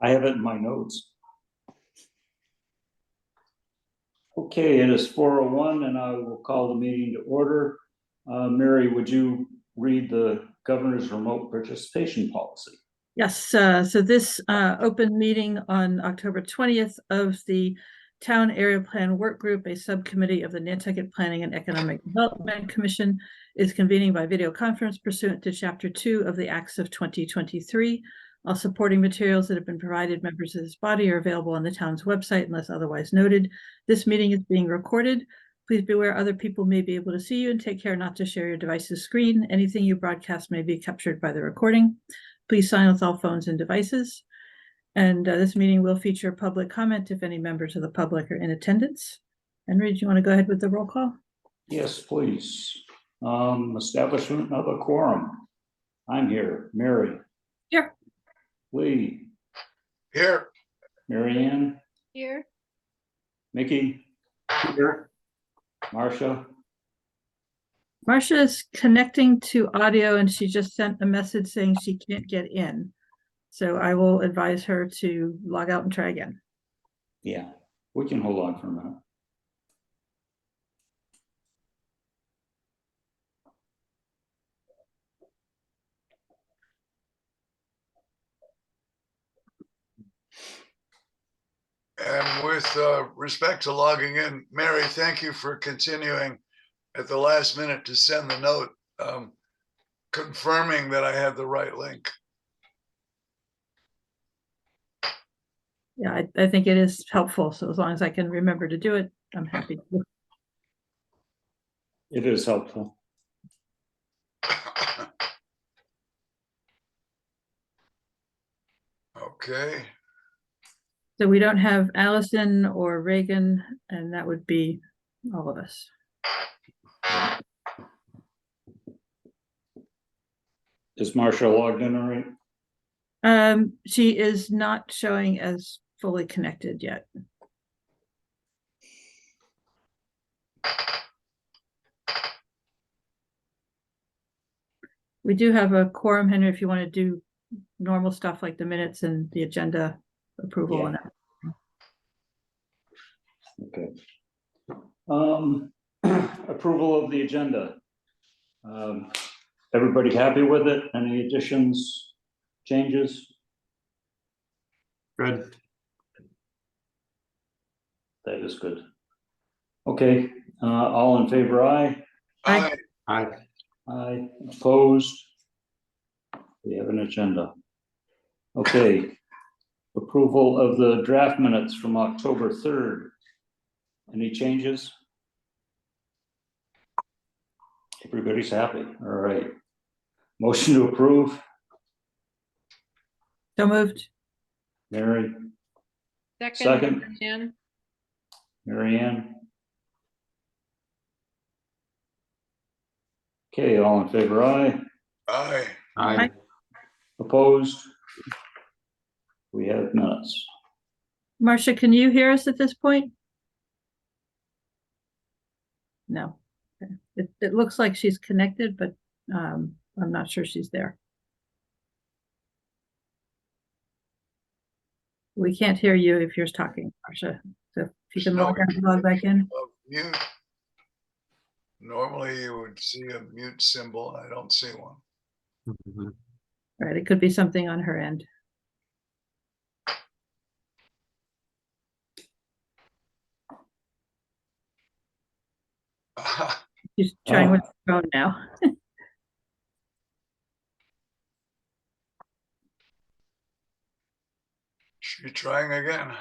I have it in my notes. Okay, it is 4:01 and I will call the meeting to order. Mary, would you read the governor's remote participation policy? Yes, so this open meeting on October 20th of the Town Area Plan Work Group, a subcommittee of the Nantucket Planning and Economic Development Commission, is convening by video conference pursuant to Chapter 2 of the Acts of 2023. All supporting materials that have been provided members of this body are available on the town's website unless otherwise noted. This meeting is being recorded. Please be aware other people may be able to see you and take care not to share your device's screen. Anything you broadcast may be captured by the recording. Please silence all phones and devices. And this meeting will feature public comment if any members of the public are in attendance. Henry, do you want to go ahead with the roll call? Yes, please. Establishment of a quorum. I'm here. Mary. Here. Lee. Here. Mary Ann. Here. Mickey. Here. Marcia. Marcia is connecting to audio and she just sent a message saying she can't get in. So I will advise her to log out and try again. Yeah, we can hold on for a minute. And with respect to logging in, Mary, thank you for continuing at the last minute to send the note confirming that I had the right link. Yeah, I think it is helpful. So as long as I can remember to do it, I'm happy to. It is helpful. Okay. So we don't have Allison or Reagan, and that would be all of us. Is Marcia logged in all right? She is not showing as fully connected yet. We do have a quorum, Henry, if you want to do normal stuff like the minutes and the agenda approval. Yeah. And that. Okay. Approval of the agenda. Everybody happy with it? Any additions, changes? Good. That is good. Okay, all in favor, aye? Aye. Aye. Aye, opposed? We have an agenda. Okay. Approval of the draft minutes from October 3rd. Any changes? Everybody's happy, all right. Motion to approve, So moved. Mary, Second. Second. Jan. Mary Ann. Okay, all in favor, aye? Aye. Aye. Opposed? We have minutes. Marcia, can you hear us at this point? No. Okay. It looks like she's connected, but I'm not sure she's there. We can't hear you if you're talking, Marcia. So if you can log out and log back in. Mute. Normally you would see a mute symbol. I don't see one. Mhm. All right, it could be something on her end. She's trying with her phone now. She trying again.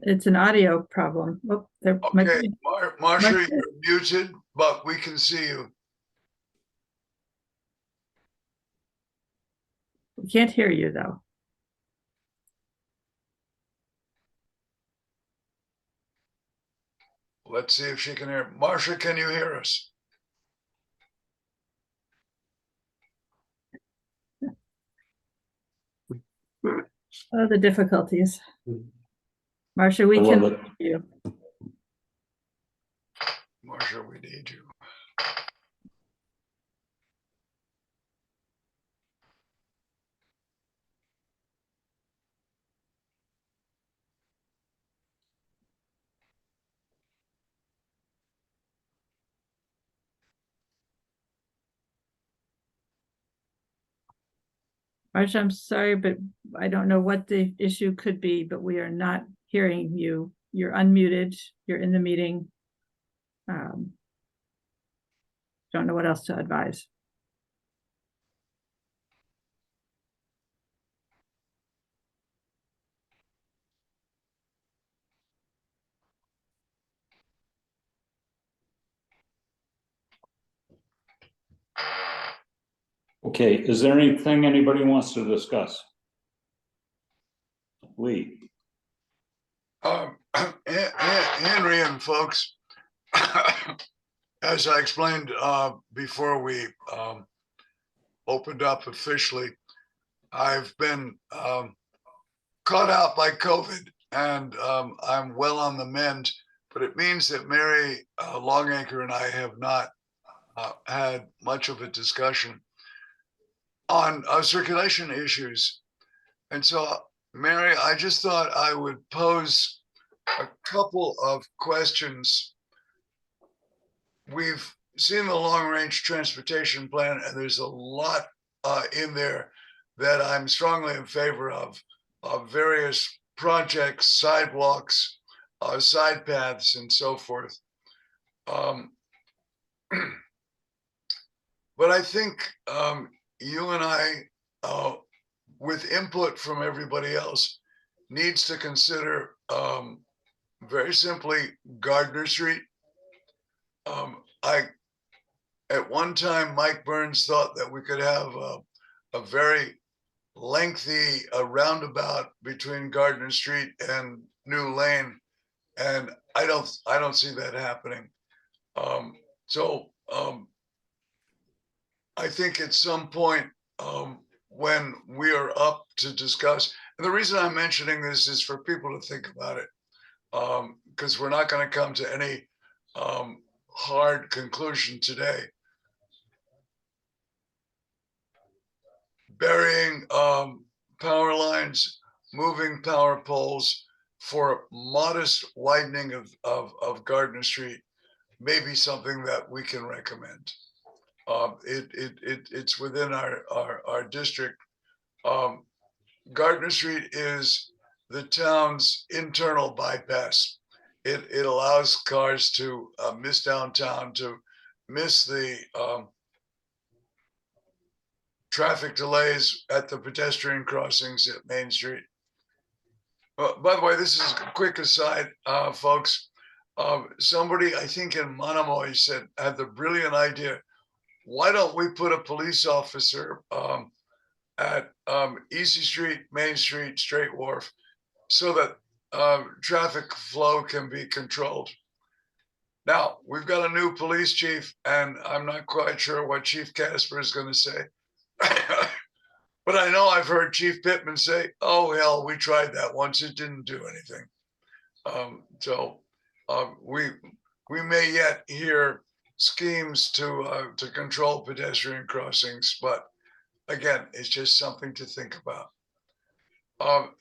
It's an audio problem. Oh, there might Okay, be. Marcia, Marcia. you're muted, but we can see you. We can't hear you though. Let's see if she can hear. Marcia, can you hear us? Oh, the difficulties. Marcia, I we love can it. hear you. Marcia, we need you. Marcia, I'm sorry, but I don't know what the issue could be, but we are not hearing you. You're unmuted. You're in the meeting. Don't know what else to advise. Okay, is there anything anybody wants to discuss? Lee? Henry and folks, as I explained before we opened up officially, I've been caught out by COVID, and I'm well on the mend, but it means that Mary Longacre and I have not had much of a discussion on circulation issues. And so, Mary, I just thought I would pose a couple of questions. We've seen the long-range transportation plan, and there's a lot in there that I'm strongly in favor of various projects, sidewalks, side paths, and so forth. But I think you and I, with input from everybody else, needs to consider very simply Gardner Street. At one time, Mike Burns thought that we could have a very lengthy roundabout between Gardner Street and New Lane, and I don't see that happening. I think at some point when we are up to discuss, and the reason I'm mentioning this is for people to think about it, because we're not going to come to any hard conclusion today. Burying power lines, moving power poles for modest widening of Gardner Street may be something that we can recommend. It's within our district. Gardner Street is the town's internal bypass. It allows cars to miss downtown, to miss the traffic delays at the pedestrian crossings at Main Street. By the way, this is a quick aside, folks. Somebody, I think in Monomoy, had the brilliant idea, why don't we put a police officer at Easy Street, Main Street, Straight Wharf, so that traffic flow can be controlled. Now, we've got a new police chief, and I'm not quite sure what Chief Casper is going to say. But I know I've heard Chief Pittman say, oh, hell, we tried that once. It didn't do anything. We may yet hear schemes to control pedestrian crossings, but again, it's just something to think about.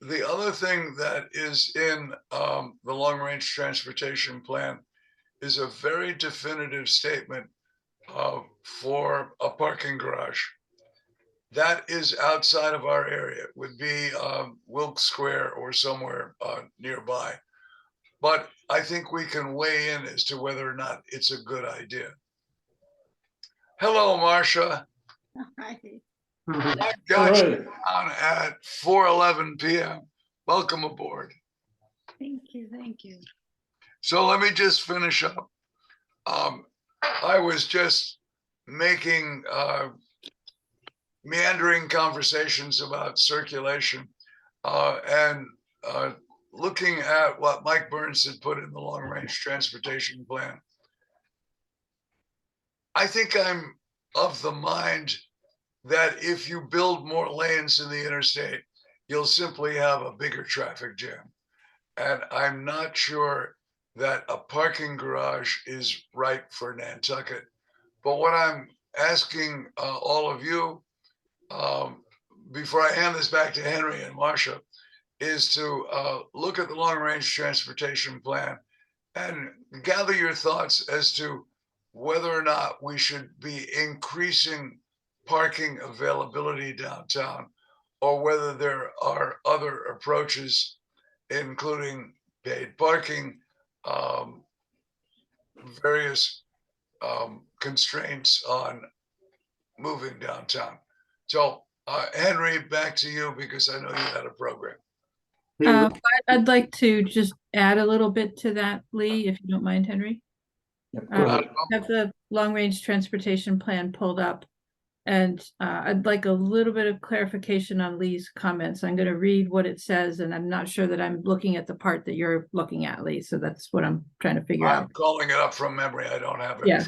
The other thing that is in the long-range transportation plan is a very definitive statement for a parking garage. That is outside of our area. It would be Wilkes Square or somewhere nearby. But I think we can weigh in as to whether or not it's a good idea. Hello, Marcia. Hi. I got you on at 4:11 p.m. Welcome aboard. Thank you, thank you. So let me just finish up. I was just making meandering conversations about circulation and looking at what Mike Burns had put in the long-range transportation plan. I think I'm of the mind that if you build more lanes in the interstate, you'll simply have a bigger traffic jam. And I'm not sure that a parking garage is right for Nantucket. But what I'm asking all of you, before I hand this back to Henry and Marcia, is to look at the long-range transportation plan and gather your thoughts as to whether or not we should be increasing parking availability downtown, or whether there are other approaches, including paid parking, various constraints on moving downtown. So Henry, back to you, because I know you had a program. I'd like to just add a little bit to that, Lee, if you don't mind, Henry. Yep, go ahead. Have the long-range transportation plan pulled up. And I'd like a little bit of clarification on Lee's comments. I'm going to read what it says, and I'm not sure that I'm looking at the part that you're looking at, Lee. So that's what I'm trying to figure out. I'm calling it up from memory. I don't have it. Yeah.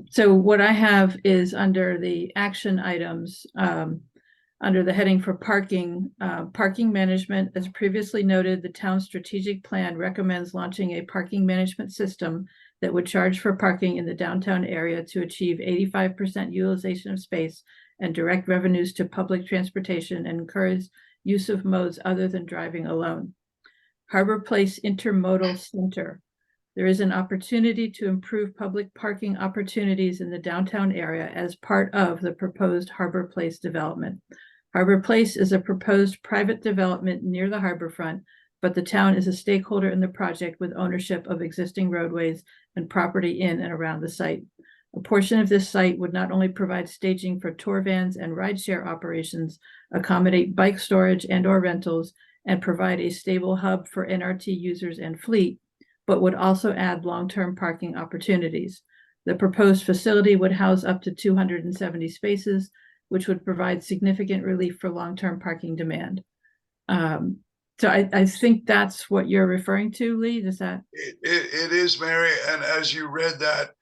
So what I have is under the action items, under the heading for parking, parking management. As previously noted, the town's strategic plan recommends launching a parking management system that would charge for parking in the downtown area to achieve 85% utilization of space and direct revenues to public transportation and encourage use of modes other than driving alone. Harbor Place Intermodal Center. There is an opportunity to improve public parking opportunities in the downtown area as part of the proposed Harbor Place development. Harbor Place is a proposed private development near the harborfront, but the town is a stakeholder in the project with ownership of existing roadways and property in and around the site. A portion of this site would not only provide staging for tour vans and rideshare operations, accommodate bike storage and/or rentals, and provide a stable hub for NRT users and fleet, but would also add long-term parking opportunities. The proposed facility would house up to 270 spaces, which would provide significant relief for long-term parking demand. So I think that's what you're referring to, Lee. Does that? It is, Mary. And as you read that,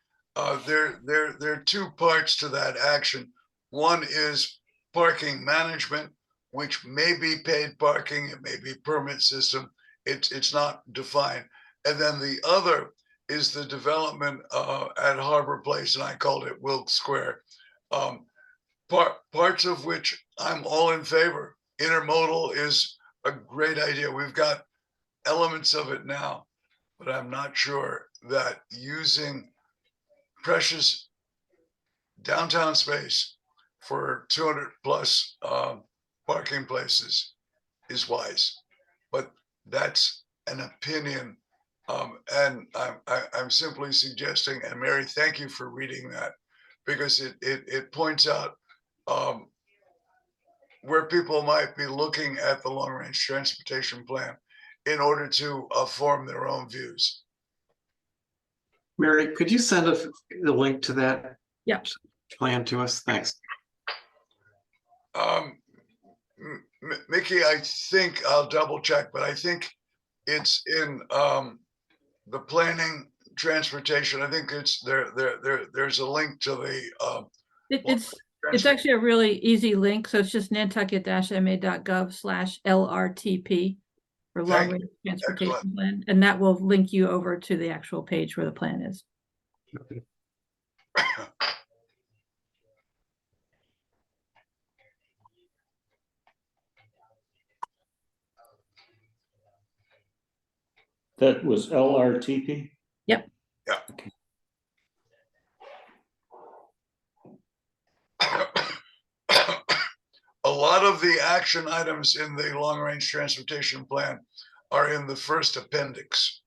there are two parts to that action. One is parking management, which may be paid parking, it may be permit system. It's not defined. And then the other is the development at Harbor Place, and I called it Wilk Square. Parts of which I'm all in favor. Intermodal is a great idea. We've got elements of it now, but I'm not sure that using precious downtown space for 200 plus parking places is wise. But that's an opinion, and I'm simply suggesting. And Mary, thank you for reading that, because it points out where people might be looking at the long-range transportation plan in order to form their own views. Mary, could you send us the link to that plan to us? Thanks. Mickey, I think I'll double check, but I think it's in the planning transportation. I think it's there's a link to the It's actually a really easy link. So it's just nantucket-ma.gov/LRTP for long range transportation plan. And that will link you over to the actual page where the plan is. That was LRTP? Yep. Yeah. Okay. A lot of the action items in the long-range transportation plan are in the first appendix.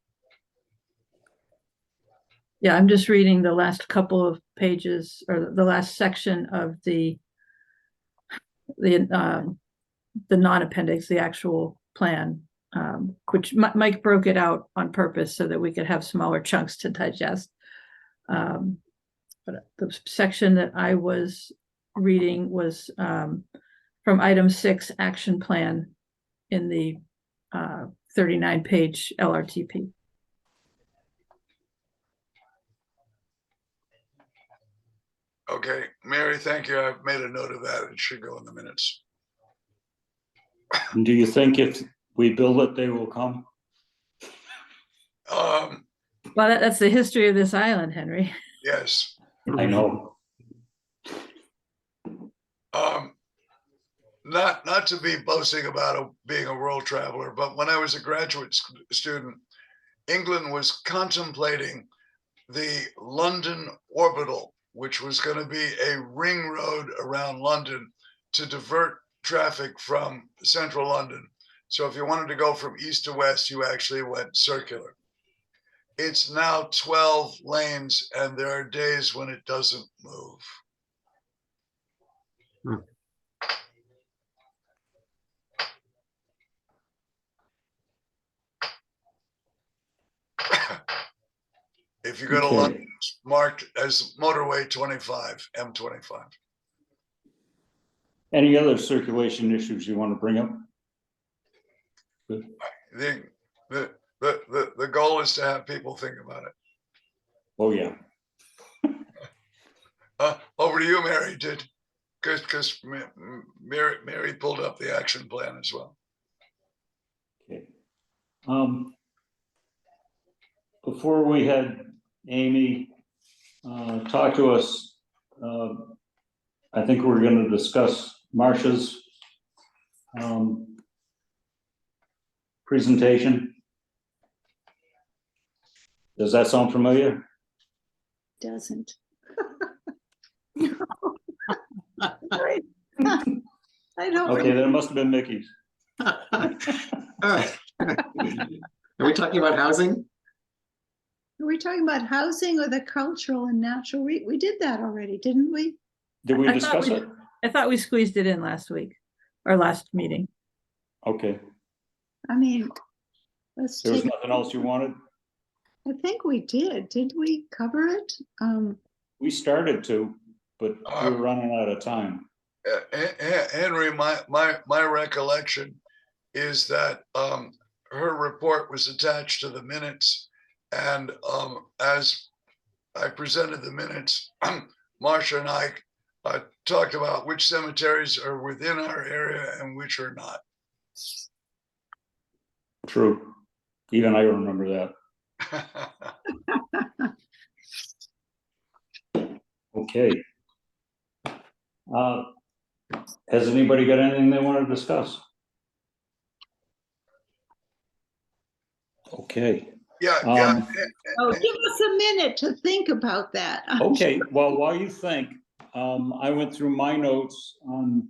Yeah, I'm just reading the last couple of pages, or the last section of the non-appendix, the actual plan, which Mike broke it out on purpose so that we could have smaller chunks to digest. But the section that I was reading was from item 6 action plan in the 39-page LRTP. Okay, Mary, thank you. I've made a note of that. It should go in the minutes. And do you think if we build it, they will come? Well, that's the history of this island, Henry. Yes. I know. Not to be boasting about being a world traveler, but when I was a graduate student, England was contemplating the London Orbital, which was going to be a ring road around London to divert traffic from central London. So if you wanted to go from east to west, you actually went circular. It's now 12 lanes, and there are days when it doesn't move. If you go to Okay. London, it's marked as motorway 25, M25. Any other circulation issues you want to bring up? The goal is to have people think about it. Oh, yeah. Over to you, Mary. Because Mary pulled up the action plan as well. Okay. Before we had Amy talk to us, I think we're going to discuss Marcia's presentation. Does that sound familiar? Doesn't. I don't. Okay, then it must have been Mickey's. All right. Are we talking about housing? Are we talking about housing or the cultural and natural? We did that already, didn't we? Did we I thought discuss we- it? I thought we squeezed it in last week, or last meeting. Okay, I mean, let's there was take, nothing else you wanted? I think we did. Did we cover it? We started to, but we're running out of time. Henry, my recollection is that her report was attached to the minutes, and as I presented the minutes, Marcia and I talked about which cemeteries are within our area and which are not. True. Even I remember that. Okay. Has anybody got anything they want to discuss? Okay. Yeah. Oh, give us a minute to think about that. Okay, well, while you think, I went through my notes on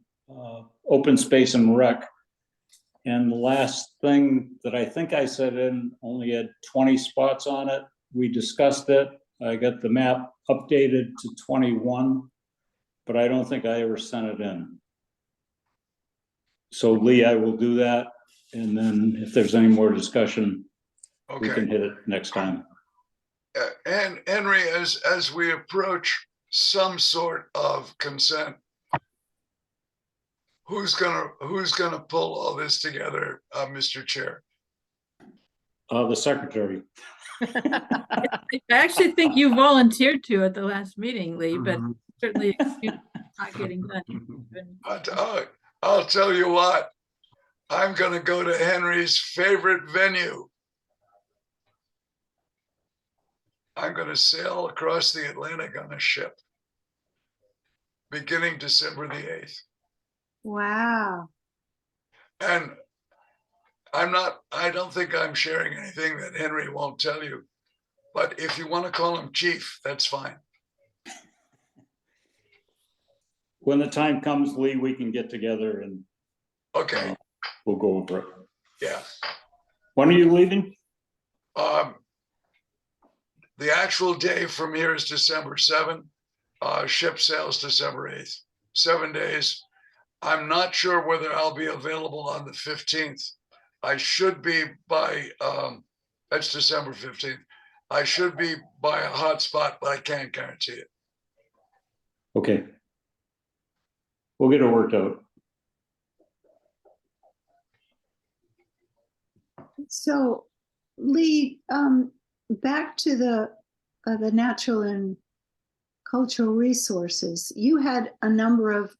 open space and rec. And the last thing that I think I said in only had 20 spots on it. We discussed it. I got the map updated to 21, but I don't think I ever sent it in. So Lee, I will do that. And then if there's any more discussion, we can Okay. hit it next time. And Henry, as we approach some sort of consent, who's gonna pull all this together, Mr. Chair? The secretary. I actually think you volunteered to at the last meeting, Lee, but Mhm. certainly excuse not getting done. I'll tell you what, I'm gonna go to Henry's favorite venue. I'm gonna sail across the Atlantic on a ship, beginning December the 8th. Wow. And I don't think I'm sharing anything that Henry won't tell you, but if you want to call him chief, that's fine. When the time comes, Lee, we can get together and Okay, we'll go over it. yeah. When are you leaving? The actual day from here is December 7th. Ship sails December 8th, 7 days. I'm not sure whether I'll be available on the 15th. I should be by, that's December 15th. I should be by a hotspot, but I can't guarantee it. Okay. We'll get it worked out. So, Lee, back to the natural and cultural resources. You had a number of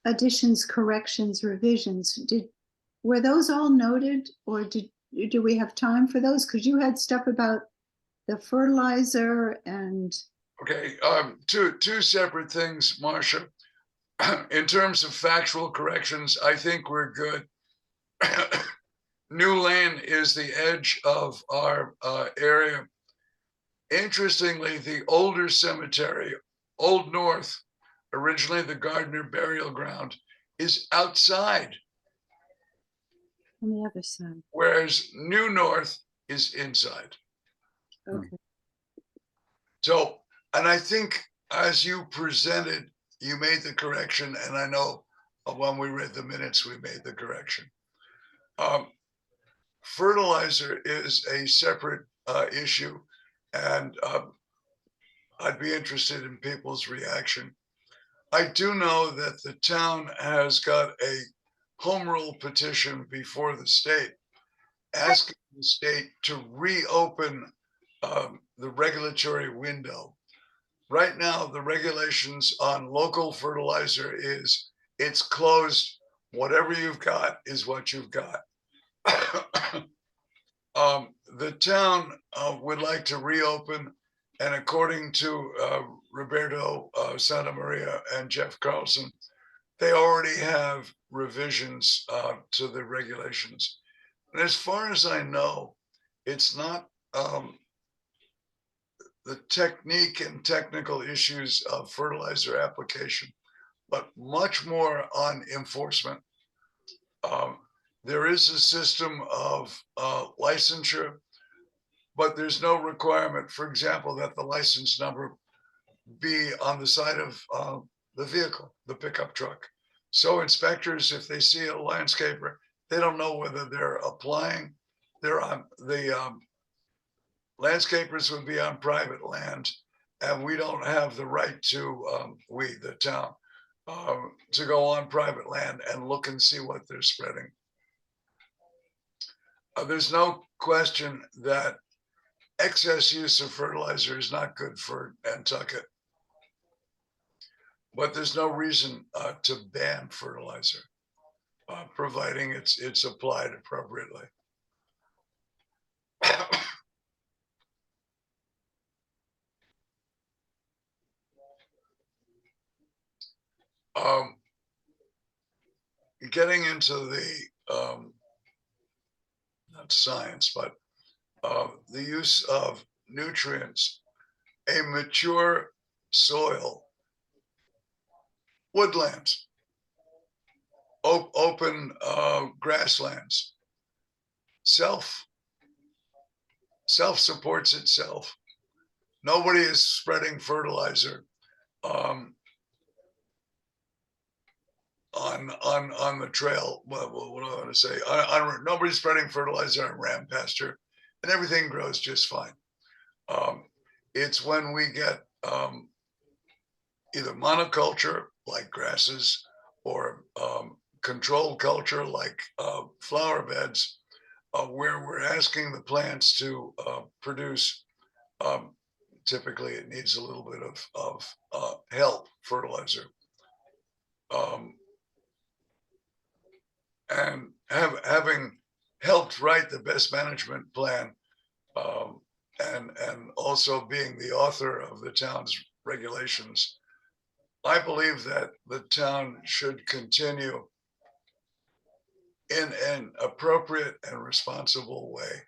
additions, corrections, revisions. Were those all noted, or Do we have time for those? Because you had stuff about the fertilizer and, Okay, two separate things, Marcia. In terms of factual corrections, I think we're good. New Lane is the edge of our area. Interestingly, the older cemetery, Old North, originally the Gardner burial ground, is outside, on the other side. whereas New North is inside. Okay. So, and I think as you presented, you made the correction, and I know when we read the minutes, we made the correction. Fertilizer is a separate issue, and I'd be interested in people's reaction. I do know that the town has got a home rule petition before the state, asking the state to reopen the regulatory window. Right now, the regulations on local fertilizer is it's closed. Whatever you've got is what you've got. The town would like to reopen, and according to Roberto Santa Maria and Jeff Carlson, they already have revisions to the regulations. And as far as I know, it's not the technique and technical issues of fertilizer application, but much more on enforcement. There is a system of licensure, but there's no requirement, for example, that the license number be on the side of the vehicle, the pickup truck. So inspectors, if they see a landscaper, they don't know whether they're applying. They're on the landscapers would be on private land, and we don't have the right to, we, the town, to go on private land and look and see what they're spreading. There's no question that excess use of fertilizer is not good for Nantucket, but there's no reason to ban fertilizer, providing it's applied appropriately. Getting into the not science, but the use of nutrients, a mature soil, woodlands, open grasslands, self supports itself. Nobody is spreading fertilizer on the trail. What do I want to say? Nobody's spreading fertilizer on ram pasture, and everything grows just fine. It's when we get either monoculture like grasses or controlled culture like flower beds, where we're asking the plants to produce. Typically, it needs a little bit of help, fertilizer. And having helped write the best management plan, and also being the author of the town's regulations, I believe that the town should continue in an appropriate and responsible way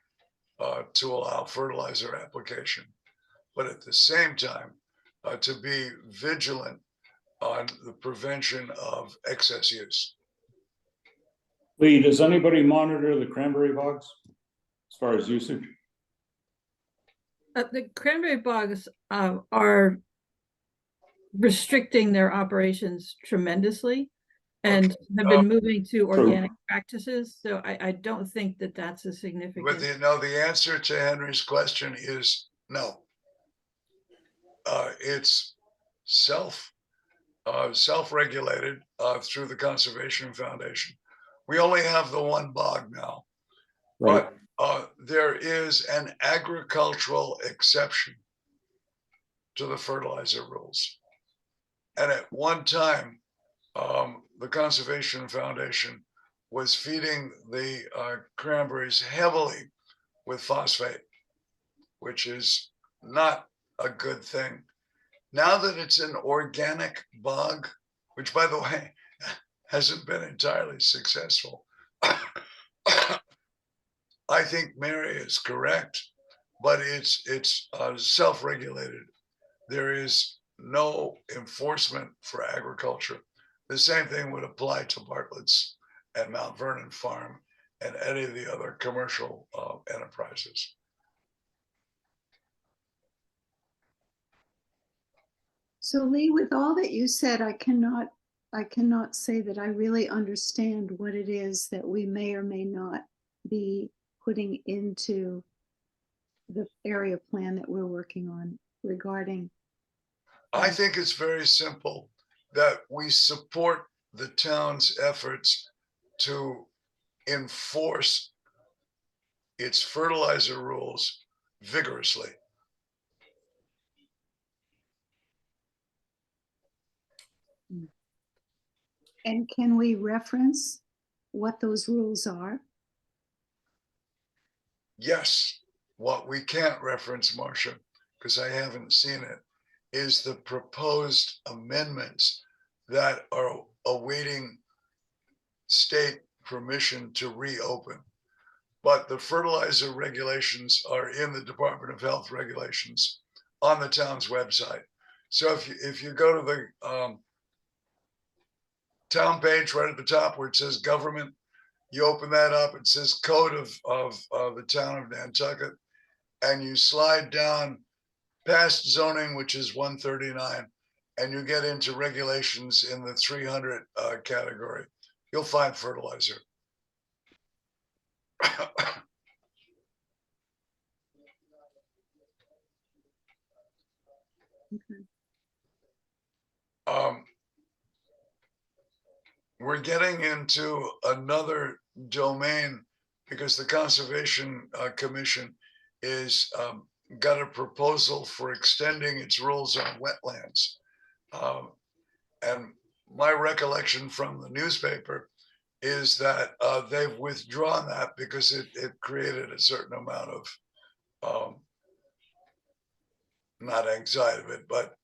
to allow fertilizer application, but at the same time to be vigilant on the prevention of excess use. Lee, does anybody monitor the cranberry bogs as far as usage? The cranberry bogs are restricting their operations tremendously and have been moving to organic practices. So I don't think that that's a significant. But the answer to Henry's question is no. It's self-regulated through the Conservation Foundation. We only have the one bog now, right. But there is an agricultural exception to the fertilizer rules. And at one time, the Conservation Foundation was feeding the cranberries heavily with phosphate, which is not a good thing. Now that it's an organic bog, which by the way, hasn't been entirely successful, I think Mary is correct, but it's self-regulated. There is no enforcement for agriculture. The same thing would apply to Bartlett's and Mount Vernon Farm and any of the other commercial enterprises. So Lee, with all that you said, I cannot say that I really understand what it is that we may or may not be putting into the area plan that we're working on regarding. I think it's very simple that we support the town's efforts to enforce its fertilizer rules vigorously. And can we reference what those rules are? Yes, what we can't reference, Marcia, because I haven't seen it, is the proposed amendments that are awaiting state permission to reopen. But the fertilizer regulations are in the Department of Health regulations on the town's website. So if you go to the town page right at the top where it says government, you open that up, it says code of the town of Nantucket, and you slide down past zoning, which is 139, and you get into regulations in the 300 category. You'll find fertilizer. We're getting into another domain because the Conservation Commission is got a proposal for extending its rules on wetlands. And my recollection from the newspaper is that they've withdrawn that because it created a certain amount of not anxiety, but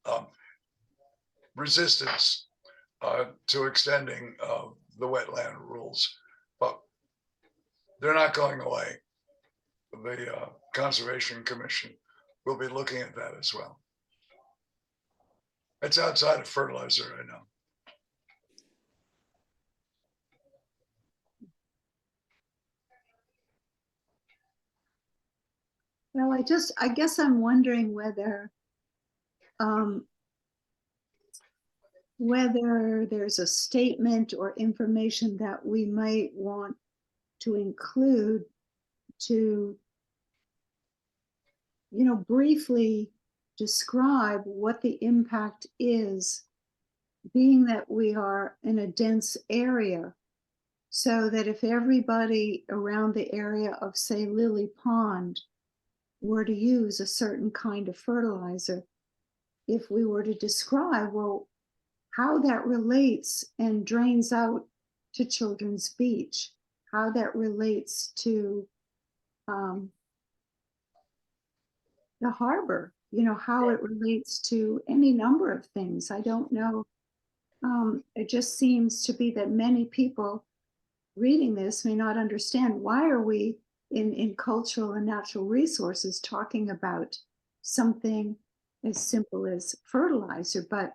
resistance to extending the wetland rules. But they're not going away. The Conservation Commission will be looking at that as well. It's outside of fertilizer, I know. Well, I guess I'm wondering whether there's a statement or information that we might want to include to, briefly describe what the impact is, being that we are in a dense area, so that if everybody around the area of, say, Lily Pond were to use a certain kind of fertilizer, if we were to describe, well, how that relates and drains out to Children's Beach, how that relates to the harbor, how it relates to any number of things. I don't know. It just seems to be that many people reading this may not understand, why are we in cultural and natural resources talking about something as simple as fertilizer. But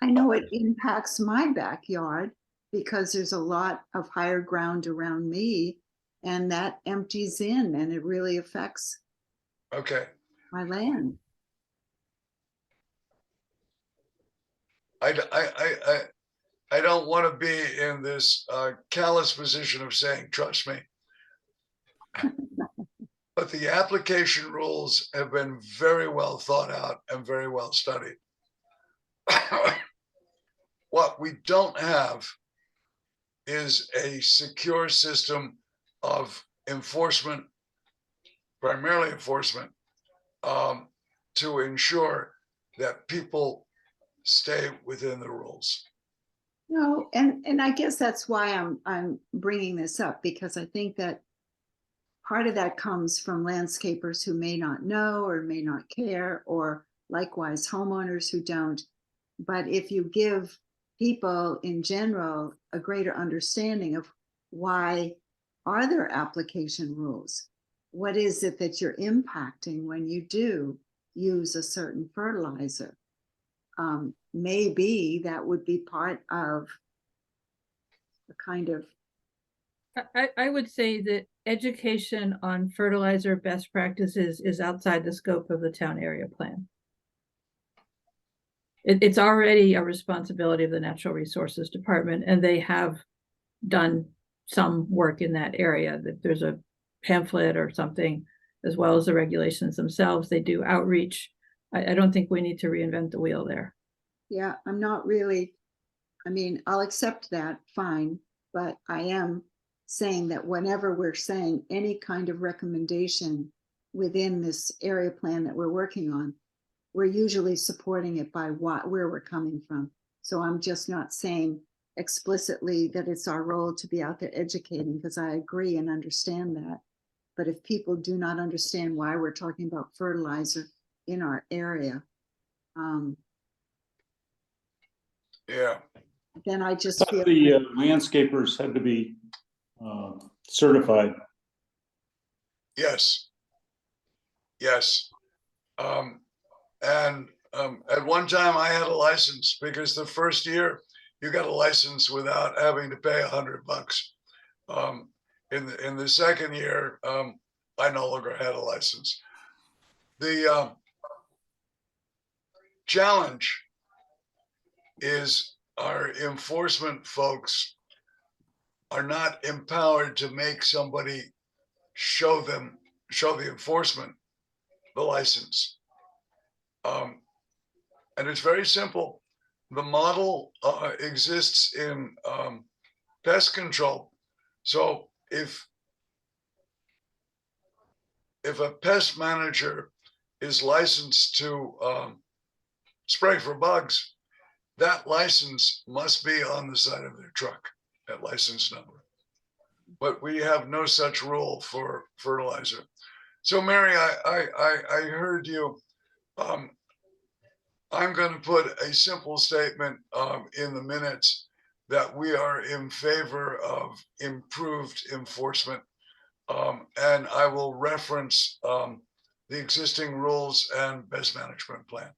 I know it impacts my backyard because there's a lot of higher ground around me, and that empties in and it really affects my land. I don't want to be in this callous position of saying, trust me. But the application rules have been very well thought out and very well studied. What we don't have is a secure system of enforcement, primarily enforcement, to ensure that people stay within the rules. No, and I guess that's why I'm bringing this up, because I think that part of that comes from landscapers who may not know or may not care, or likewise homeowners who don't. But if you give people in general a greater understanding of why are there application rules? What is it that you're impacting when you do use a certain fertilizer? Maybe that would be part of a kind of, I would say that education on fertilizer best practices is outside the scope of the town area plan. It's already a responsibility of the Natural Resources Department, and they have done some work in that area. That there's a pamphlet or something, as well as the regulations themselves. They do outreach. I don't think we need to reinvent the wheel there. yeah, I'm not really, I mean, I'll accept that, fine, but I am saying that whenever we're saying any kind of recommendation within this area plan that we're working on, we're usually supporting it by where we're coming from. So I'm just not saying explicitly that it's our role to be out there educating, because I agree and understand that. But if people do not understand why we're talking about fertilizer in our area, Yeah, then I just But feel the landscapers had to be certified. yes. Yes. And at one time I had a license, because the first year you got a license without having to pay $100. In the second year, I no longer had a license. The challenge is our enforcement folks are not empowered to make somebody show the enforcement the license. And it's very simple. The model exists in pest control. So if a pest manager is licensed to spray for bugs, that license must be on the side of their truck, that license number. But we have no such rule for fertilizer. So Mary, I heard you. I'm going to put a simple statement in the minutes that we are in favor of improved enforcement. And I will reference the existing rules and best management plan.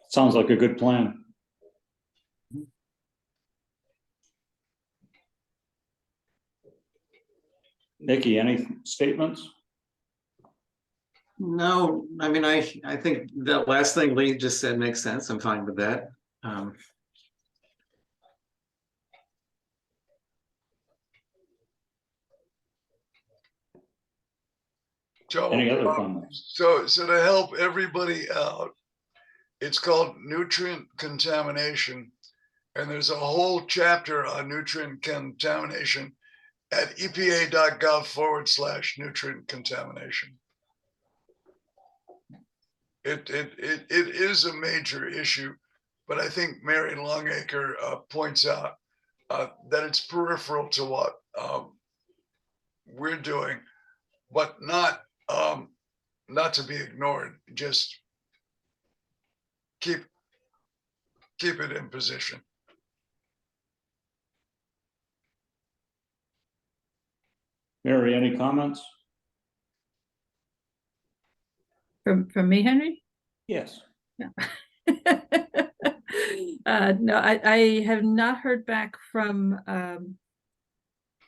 Sounds like a good plan. Nikki, any statements? No, I mean, I think that last thing Lee just said makes sense. I'm fine with that. So, Any other comments? so to help everybody out, it's called nutrient contamination. And there's a whole chapter on nutrient contamination at epa.gov/nutrient contamination. It is a major issue, but I think Mary Longacre points out that it's peripheral to what we're doing, but not to be ignored. Just keep it in position. Mary, any comments? From me, Henry? Yes. No. No, I have not heard back from and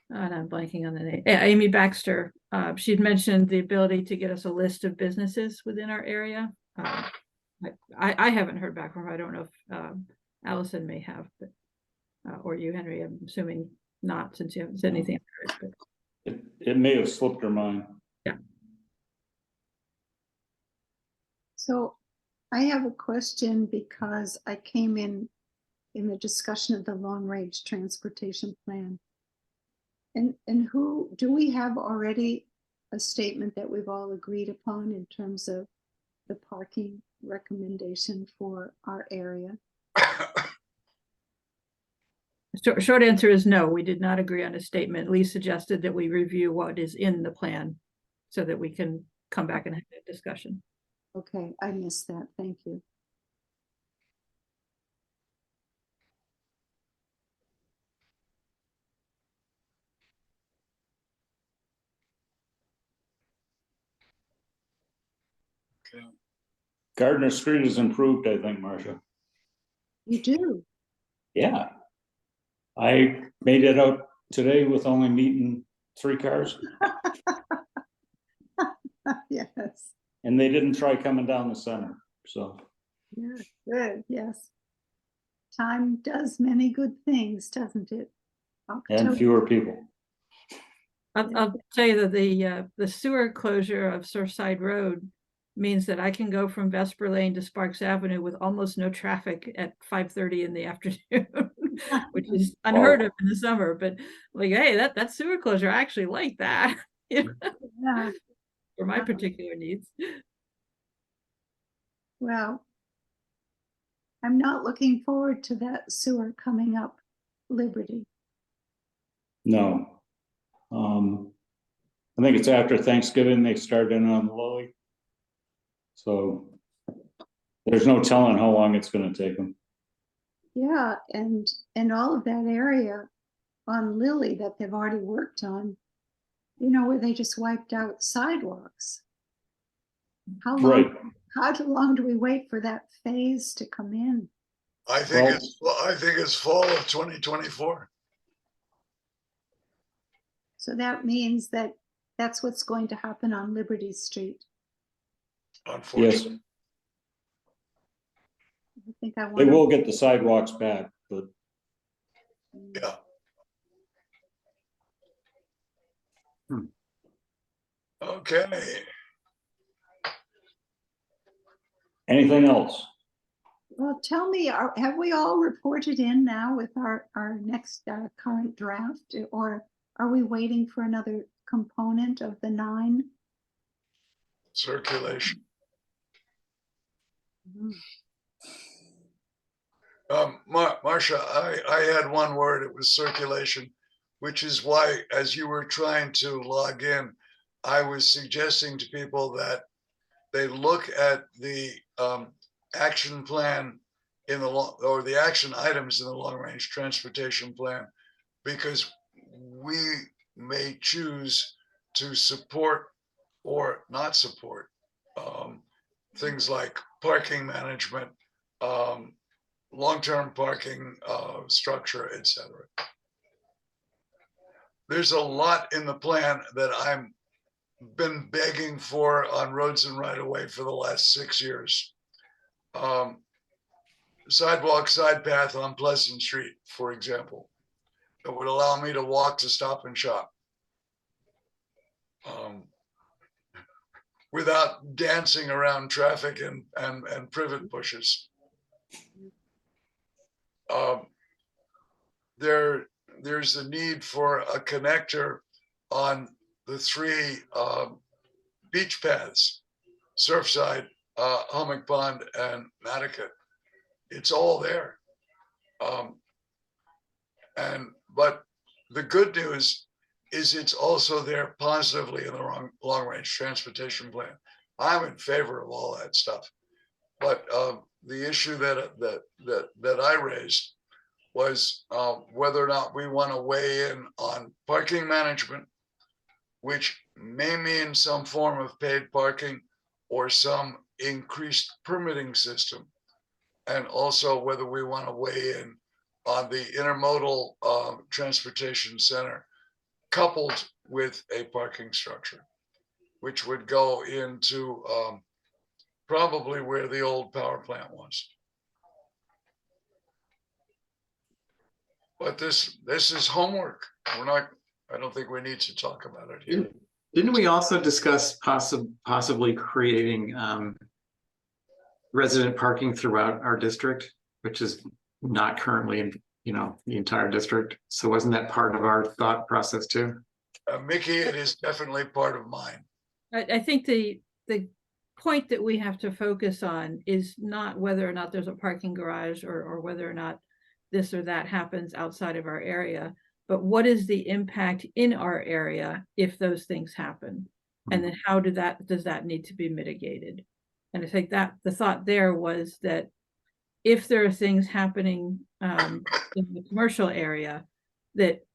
I'm blanking on the name. Amy Baxter. She'd mentioned the ability to get us a list of businesses within our area. I haven't heard back from her. I don't know if Allison may have, but or you, Henry. I'm assuming not, since you haven't said anything. But It may have slipped her mind. yeah. So I have a question, because I came in the discussion of the long range transportation plan. And who, do we have already a statement that we've all agreed upon in terms of the parking recommendation for our area. Short answer is no, we did not agree on a statement. Lee suggested that we review what is in the plan so that we can come back and have a discussion. Okay, I missed that. Thank you. Okay. Gardner Street is improved, I think, Marcia. You do? Yeah. I made it out today with only meeting 3 cars, Yes. and they didn't try coming down the center, so. Yeah, good, yes. Time does many good things, doesn't it? And October- fewer people. I'll tell you that the sewer closure of Surfside Road means that I can go from Vesper Lane to Sparks Avenue with almost no traffic at 5:30 in the afternoon, which is unheard of in the summer, but like, hey, that sewer closure, I actually like that. you know, Yeah, for my particular needs. well, I'm not looking forward to that sewer coming up Liberty. No. I think it's after Thanksgiving, they start in on Lily. So there's no telling how long it's gonna take them. Yeah, and all of that area on Lily that they've already worked on, you know, where they just wiped out sidewalks. How long, Right. how long do we wait for that phase to come in? I think Well- it's fall of 2024. So that means that that's what's going to happen on Liberty Street. Yes, Unfortunately. I think I they want will get the sidewalks back, but Yeah. Okay. anything else? Well, tell me, have we all reported in now with our next current draft, or are we waiting for another component of the 9? Circulation. Mhm. Marcia, I had one word, it was circulation, which is why, as you were trying to log in, I was suggesting to people that they look at the action plan in the or the action items in the long range transportation plan, because we may choose to support or not support things like parking management, long-term parking structure, etc. There's a lot in the plan that I'm been begging for on roads and right of way for the last 6 years. Sidewalk side path on Pleasant Street, for example, that would allow me to walk to Stop and Shop without dancing around traffic and privet bushes. There's a need for a connector on the 3 beach paths, Surfside, Hummock Pond, and Matticat. It's all there. But the good news is it's also there positively in the long range transportation plan. I'm in favor of all that stuff. But the issue that I raised was whether or not we want to weigh in on parking management, which may mean some form of paid parking or some increased permitting system. And also whether we want to weigh in on the intermodal transportation center coupled with a parking structure, which would go into probably where the old power plant was. But this is homework. I don't think we need to talk about it here. Didn't we also discuss possibly creating resident parking throughout our district, which is not currently in, the entire district? So wasn't that part of our thought process too? Mickey, it is definitely part of mine. I think the point that we have to focus on is not whether or not there's a parking garage or whether or not this or that happens outside of our area, but what is the impact in our area if those things happen? And then how does that need to be mitigated? And I think that the thought there was that if there are things happening in the commercial area that,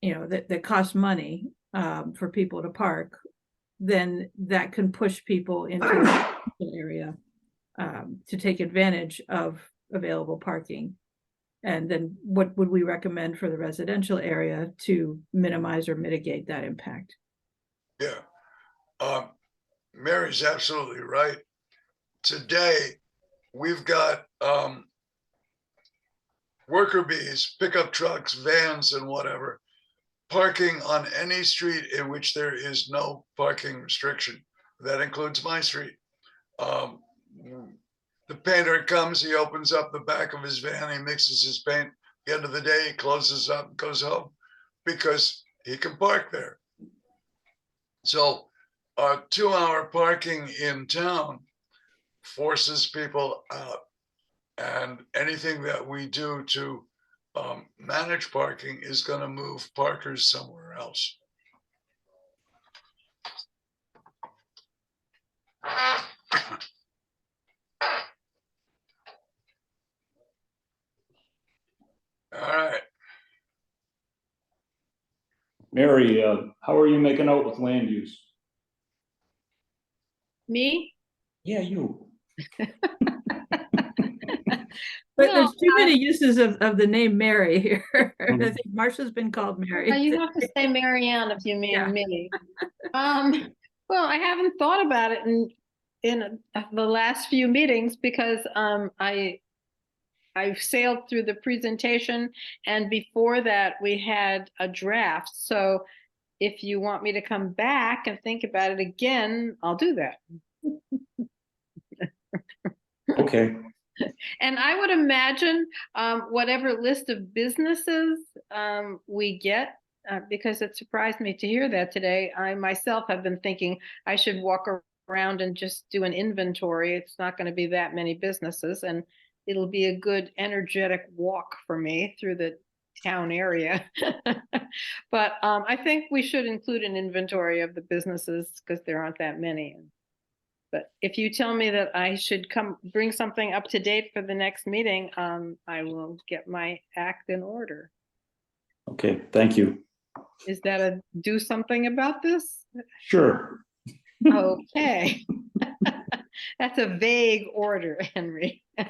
you know, that cost money for people to park, then that can push people into the area to take advantage of available parking. And then what would we recommend for the residential area to minimize or mitigate that impact? Yeah. Mary's absolutely right. Today, we've got worker bees, pickup trucks, vans, and whatever, parking on any street in which there is no parking restriction. That includes my street. The painter comes, he opens up the back of his van, he mixes his paint. At the end of the day, he closes up and goes home because he can park there. So 2-hour parking in town forces people out. And anything that we do to manage parking is going to move parkers somewhere else. All right. Mary, how are you making out with land use? Me? Yeah, you. But Well, there's too many uses of the name Mary here. I think Marcia's been called Mary. You have to say Marianne if you mean Yeah. me. Well, I haven't thought about it in the last few meetings because I've sailed through the presentation, and before that we had a draft. So if you want me to come back and think about it again, I'll do that. Okay. And I would imagine whatever list of businesses we get, because it surprised me to hear that today. I myself have been thinking I should walk around and just do an inventory. It's not going to be that many businesses, and it'll be a good energetic walk for me through the town area. But I think we should include an inventory of the businesses because there aren't that many. But if you tell me that I should come bring something up to date for the next meeting, I will get my act in order. Okay, thank you. Is that a do something about this? Sure. Okay. That's a vague order, Henry. I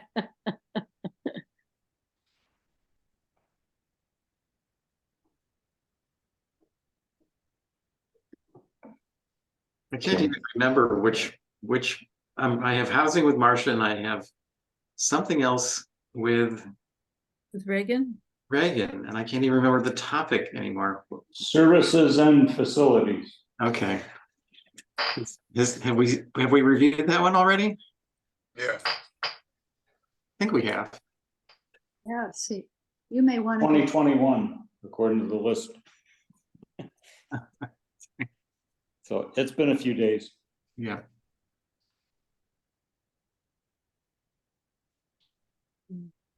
can't even remember which, I have housing with Marcia and I have something else with With Reagan? Reagan, and I can't even remember the topic anymore. Services and facilities. Okay. Have we reviewed that one already? Yeah. I think we have. Yeah, see, you may want to. 2021, according to the list. So it's been a few days. Yeah.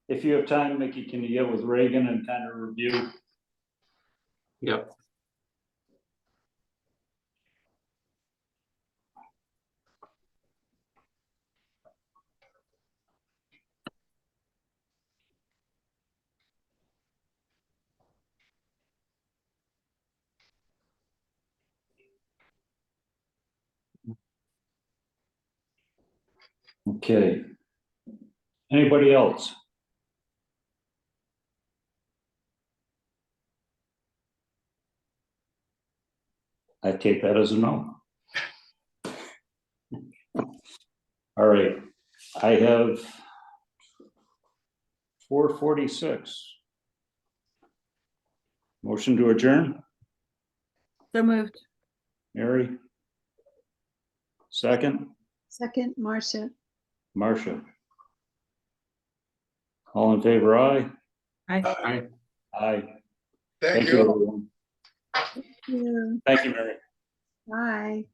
If you have time, Mickey, can you get with Reagan and kind of review? Yep. Okay. Anybody else? I take that as a no. All right, I have 4:46. Motion to adjourn, So moved. Mary? Second, Second, Marcia. Marcia. All in favor, aye? Aye. Aye. Thank Thank you, you. everyone. Yeah, Thank you, Mary. bye.